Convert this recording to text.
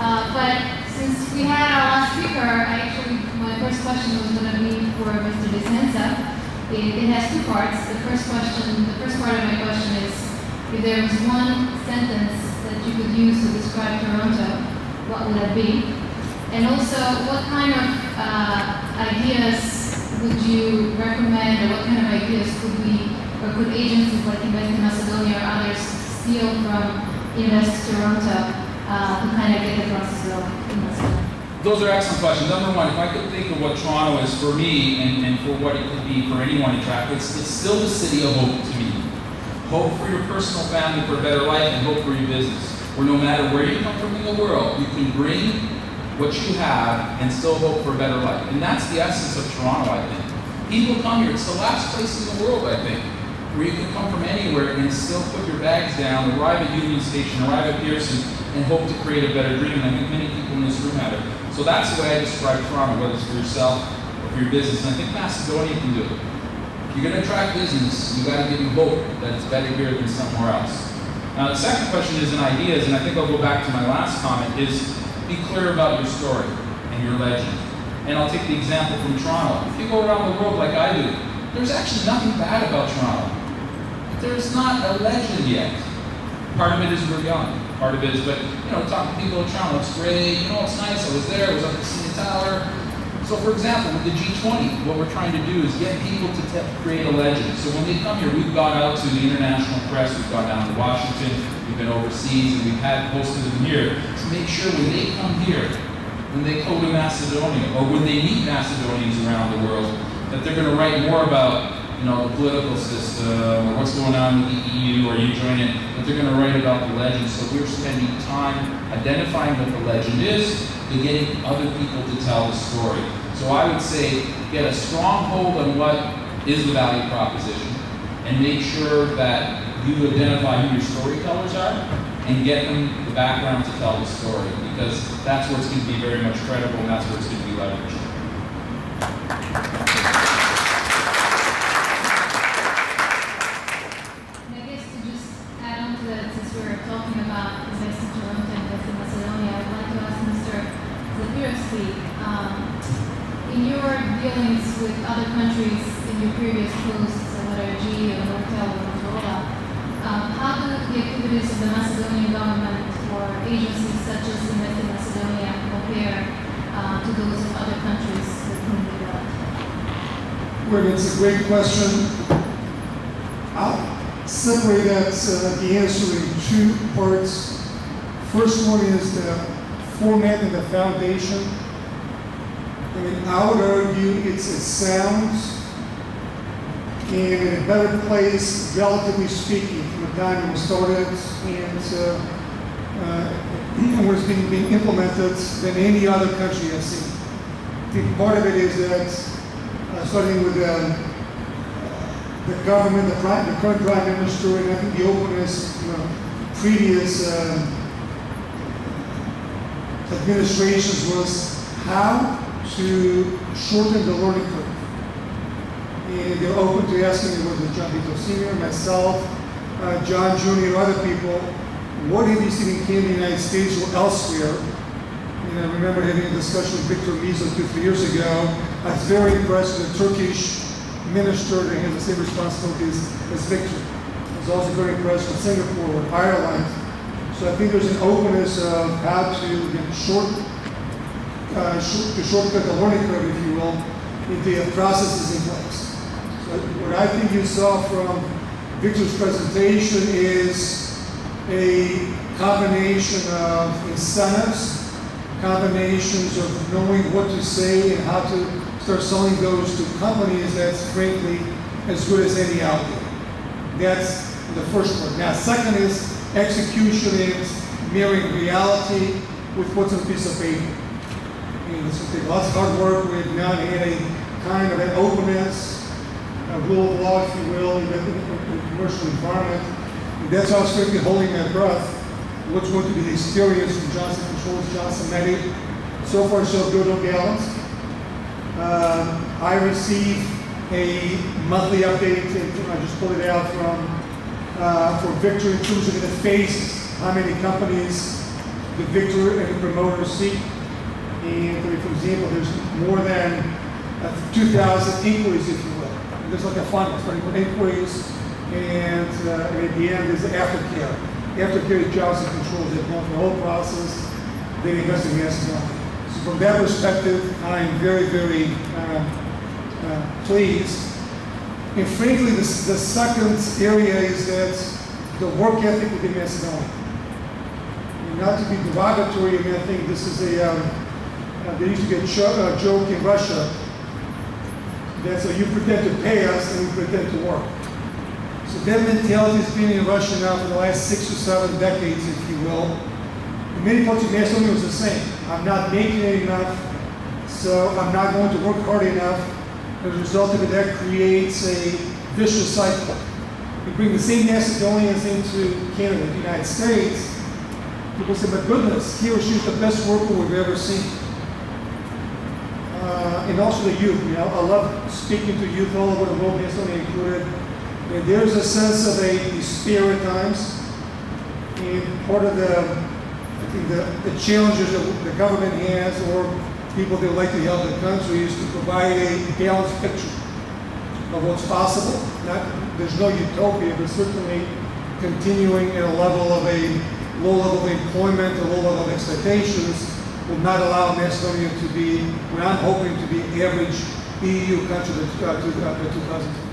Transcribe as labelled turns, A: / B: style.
A: But since we had our last speaker, my first question was going to be for Mr. Discenza. It has two parts. The first part of my question is, if there was one sentence that you could use to describe Toronto, what would that be? And also, what kind of ideas would you recommend, or what kind of ideas could agencies like Invest in Macedonia or others steal from Invest Toronto to kind of get the process going in Macedonia?
B: Those are excellent questions. Number one, if I could think of what Toronto is for me and for what it could be for anyone in track, it's still the city of hope to me. Hope for your personal family for a better life, and hope for your business. Where no matter where you come from in the world, you can bring what you have and still hope for a better life. And that's the essence of Toronto, I think. People come here, it's the last place in the world, I think, where you can come from anywhere and still put your bags down, arrive at Union Station, arrive at Pearson, and hope to create a better dream. And I think many people in this room have it. So that's the way I describe Toronto, whether it's for yourself or for your business. And I think Macedonia can do it. If you're going to attract business, you got to give them hope that it's better here than somewhere else. Now, the second question is in ideas, and I think I'll go back to my last comment, is be clear about your story and your legend. And I'll take the example from Toronto. If you go around the world like I do, there's actually nothing bad about Toronto. There's not a legend yet. Part of it is we're young. Part of it is, but talk to people in Toronto, it's great, it's nice, I was there, I was up to see the tower. So for example, with the G20, what we're trying to do is get people to create a legend. So when they come here, we've gone out to the international press, we've gone down to Washington, we've been overseas, and we've had posted them here to make sure when they come here, when they go to Macedonia, or when they meet Macedonians around the world, that they're going to write more about the political system, or what's going on with the EU, or you join it, but they're going to write about the legend. So we're spending time identifying what the legend is, and getting other people to tell the story. So I would say, get a strong hold on what is the value proposition, and make sure that you identify who your storytellers are, and get them the background to tell the story, because that's where it's going to be very much credible, and that's where it's going to be leveraged.
A: Talking about Invest in Toronto and Invest in Macedonia, I'd like to ask Mr. Zafirovski, in your dealings with other countries in your previous posts, whether GE or Hotel or Motorola, how do the activities of the Macedonian government or agencies such as Invest in Macedonia compare to those of other countries with whom we dealt?
C: Well, it's a great question. I'll separate the answer in two parts. First one is the format and the foundation. I mean, I would argue it's sound and in a better place, relatively speaking, from the time it was started and was being implemented than any other country I've seen. I think part of it is that, starting with the government, the current Prime Minister, and I think the openness previous administrations was how to shorten the learning curve. And they're open to asking, whether John Bitove Sr., myself, John Jr., and other people, what have you seen in Canada, the United States, or elsewhere? And I remember having a discussion with Viktor Mizo 2-3 years ago. I was very impressed with the Turkish minister that has the same responsibilities as Viktor. I was also very impressed with Singapore or Ireland. So I think there's an openness of how to shortcut the learning curve, if you will, if they have processes in place. So what I think you saw from Viktor's presentation is a combination of incentives, combinations of knowing what to say and how to start selling those to companies that's frankly as good as any out there. That's the first part. Now, second is execution and mirroring reality with what's on a piece of paper. It's going to take lots of hard work. We've now had a kind of an openness, a rule of law, if you will, in the commercial environment. And that's how I was frankly holding my breath. What's going to be the experience from Johnson Controls, Johnson Medic? So far, so good on balance. I receive a monthly update, and I just pulled it out from for Viktor in terms of the phases, how many companies the victor and the promoter seat. And for example, there's more than 2,000 inquiries, if you will. And there's like a funnel, starting with inquiries, and at the end is aftercare. Aftercare is jobs and controls. They've gone through the whole process. They investigate Macedonia. So from that perspective, I'm very, very pleased. And frankly, the second area is that the work ethic within Macedonia. And not to be derogatory, I mean, I think this is there used to be a joke in Russia that so you pretend to pay us and we pretend to work. So that mentality has been in Russia now for the last 6 or 7 decades, if you will. In many parts of Macedonia, it was the same. I'm not making it enough, so I'm not going to work hard enough. As a result of it, that creates a vicious cycle. We bring the same Macedonians into Canada, the United States. People say, my goodness, he or she is the best worker we've ever seen. And also the youth. You know, I love speaking to youth all over the world, Macedonia included. And there's a sense of a despair at times. And part of I think the challenges that the government has, or people that would like to help the country, is to provide a balanced picture of what's possible. There's no utopia, but certainly continuing at a level of a low level of employment, a low level of expectations, will not allow Macedonia to be, what I'm hoping to be, average EU country by 2020.